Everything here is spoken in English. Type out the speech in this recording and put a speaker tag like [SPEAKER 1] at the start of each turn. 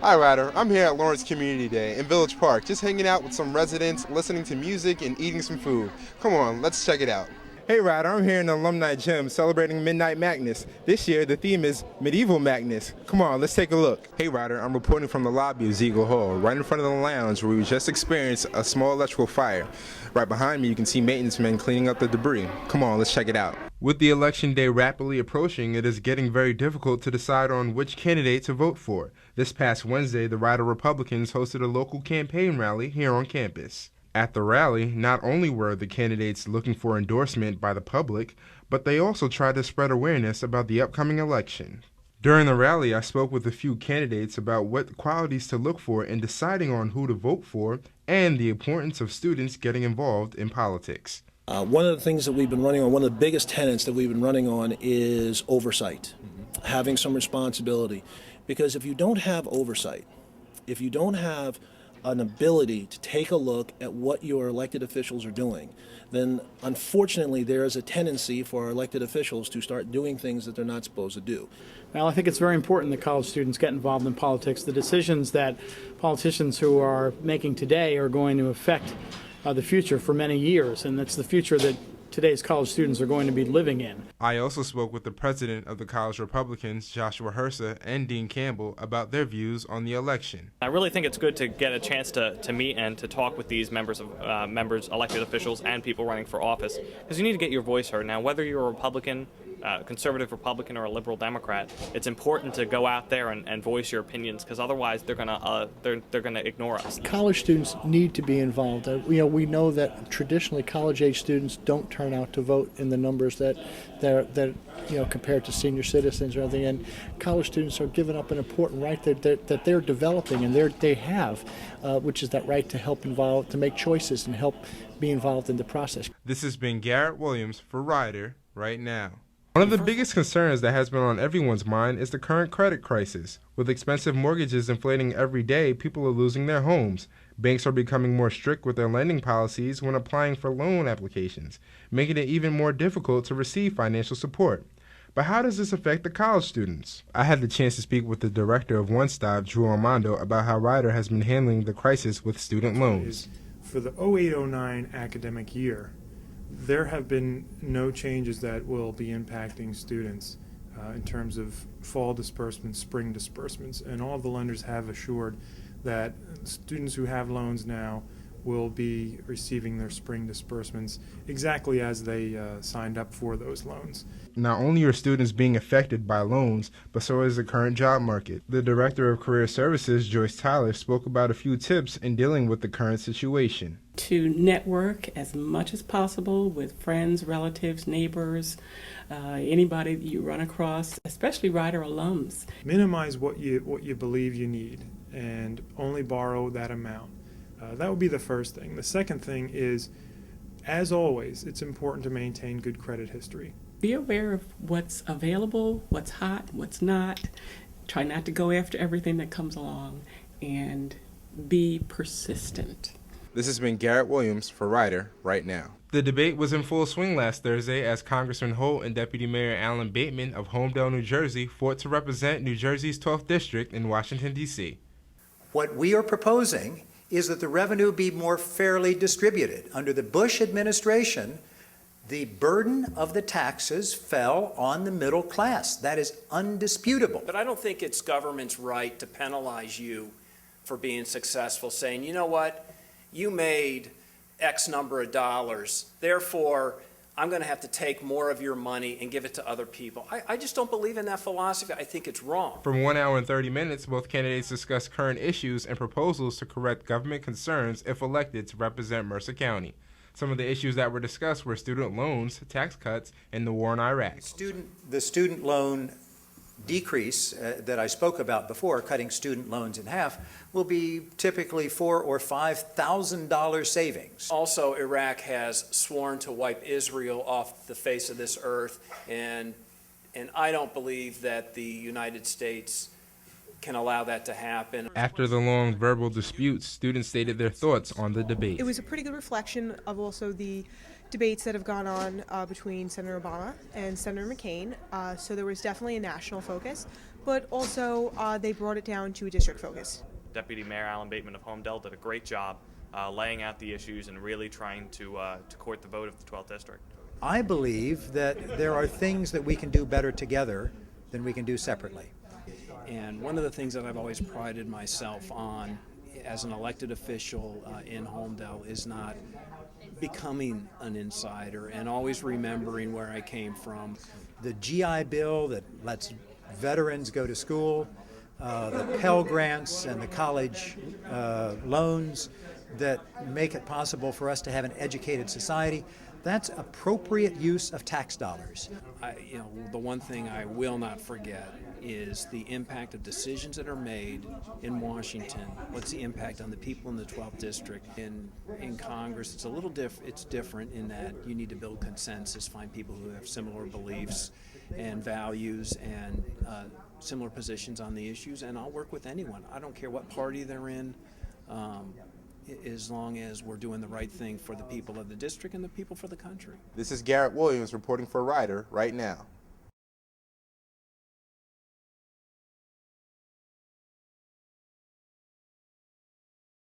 [SPEAKER 1] Hi, Ryder. I'm here at Lawrence Community Day in Village Park, just hanging out with some residents, listening to music, and eating some food. Come on, let's check it out. Hey, Ryder, I'm here in the Alumni Gym celebrating Midnight Madness. This year, the theme is Medieval Madness. Come on, let's take a look. Hey, Ryder, I'm reporting from the lobby of Ziegler Hall, right in front of the lounge where we just experienced a small electrical fire. Right behind me, you can see maintenance men cleaning up the debris. Come on, let's check it out. With the election day rapidly approaching, it is getting very difficult to decide on which candidate to vote for. This past Wednesday, the Rider Republicans hosted a local campaign rally here on campus. At the rally, not only were the candidates looking for endorsement by the public, but they also tried to spread awareness about the upcoming election. During the rally, I spoke with a few candidates about what qualities to look for in deciding on who to vote for and the importance of students getting involved in politics.
[SPEAKER 2] One of the things that we've been running on, one of the biggest tenets that we've been running on is oversight, having some responsibility. Because if you don't have oversight, if you don't have an ability to take a look at what your elected officials are doing, then unfortunately there is a tendency for our elected officials to start doing things that they're not supposed to do.
[SPEAKER 3] Well, I think it's very important that college students get involved in politics. The decisions that politicians who are making today are going to affect the future for many years, and that's the future that today's college students are going to be living in.
[SPEAKER 1] I also spoke with the president of the College Republicans, Joshua Hersa, and Dean Campbell about their views on the election.
[SPEAKER 4] I really think it's good to get a chance to meet and to talk with these members, elected officials, and people running for office, because you need to get your voice heard. Now, whether you're a Republican, conservative Republican, or a liberal Democrat, it's important to go out there and voice your opinions, because otherwise they're gonna ignore us.
[SPEAKER 5] College students need to be involved. We know that traditionally college-age students don't turn out to vote in the numbers that compared to senior citizens or anything. And college students are giving up an important right that they're developing and they have, which is that right to to make choices and help be involved in the process.
[SPEAKER 1] This has been Garrett Williams for Ryder Right Now. One of the biggest concerns that has been on everyone's mind is the current credit crisis. With expensive mortgages inflating every day, people are losing their homes. Banks are becoming more strict with their lending policies when applying for loan applications, making it even more difficult to receive financial support. But how does this affect the college students? I had the chance to speak with the director of One Stop, Drew Armando, about how Ryder has been handling the crisis with student loans.
[SPEAKER 6] For the 08-09 academic year, there have been no changes that will be impacting students in terms of fall disbursements, spring disbursements, and all of the lenders have assured that students who have loans now will be receiving their spring disbursements exactly as they signed up for those loans.
[SPEAKER 1] Not only are students being affected by loans, but so is the current job market. The Director of Career Services, Joyce Tyler, spoke about a few tips in dealing with the current situation.
[SPEAKER 7] To network as much as possible with friends, relatives, neighbors, anybody that you run across, especially Ryder alums.
[SPEAKER 6] Minimize what you believe you need and only borrow that amount. That would be the first thing. The second thing is, as always, it's important to maintain good credit history.
[SPEAKER 7] Be aware of what's available, what's hot, what's not. Try not to go after everything that comes along, and be persistent.
[SPEAKER 1] This has been Garrett Williams for Ryder Right Now. The debate was in full swing last Thursday as Congressman Holt and Deputy Mayor Alan Bateman of Homedale, New Jersey, fought to represent New Jersey's 12th District in Washington, D.C.
[SPEAKER 8] What we are proposing is that the revenue be more fairly distributed. Under the Bush administration, the burden of the taxes fell on the middle class. That is undisputable.
[SPEAKER 9] But I don't think it's government's right to penalize you for being successful, saying, you know what, you made X number of dollars, therefore I'm going to have to take more of your money and give it to other people. I just don't believe in that philosophy. I think it's wrong.
[SPEAKER 1] For 1 hour and 30 minutes, both candidates discussed current issues and proposals to correct government concerns if elected to represent Mercer County. Some of the issues that were discussed were student loans, tax cuts, and the war in Iraq.
[SPEAKER 8] The student loan decrease that I spoke about before, cutting student loans in half, will be typically $4,000 or $5,000 savings.
[SPEAKER 9] Also, Iraq has sworn to wipe Israel off the face of this earth, and I don't believe that the United States can allow that to happen.
[SPEAKER 1] After the long verbal disputes, students stated their thoughts on the debate.
[SPEAKER 10] It was a pretty good reflection of also the debates that have gone on between Senator Obama and Senator McCain. So there was definitely a national focus, but also they brought it down to a district focus.
[SPEAKER 4] Deputy Mayor Alan Bateman of Homedale did a great job laying out the issues and really trying to court the vote of the 12th District.
[SPEAKER 8] I believe that there are things that we can do better together than we can do separately.
[SPEAKER 11] And one of the things that I've always prided myself on as an elected official in Homedale is not becoming an insider and always remembering where I came from.
[SPEAKER 8] The GI Bill that lets veterans go to school, the Pell Grants and the college loans that make it possible for us to have an educated society, that's appropriate use of tax dollars.
[SPEAKER 11] The one thing I will not forget is the impact of decisions that are made in Washington. What's the impact on the people in the 12th District? In Congress, it's a little it's different in that you need to build consensus, find people who have similar beliefs and values and similar positions on the issues, and I'll work with anyone. I don't care what party they're in, as long as we're doing the right thing for the people of the district and the people for the country.
[SPEAKER 1] This is Garrett Williams reporting for Ryder right now.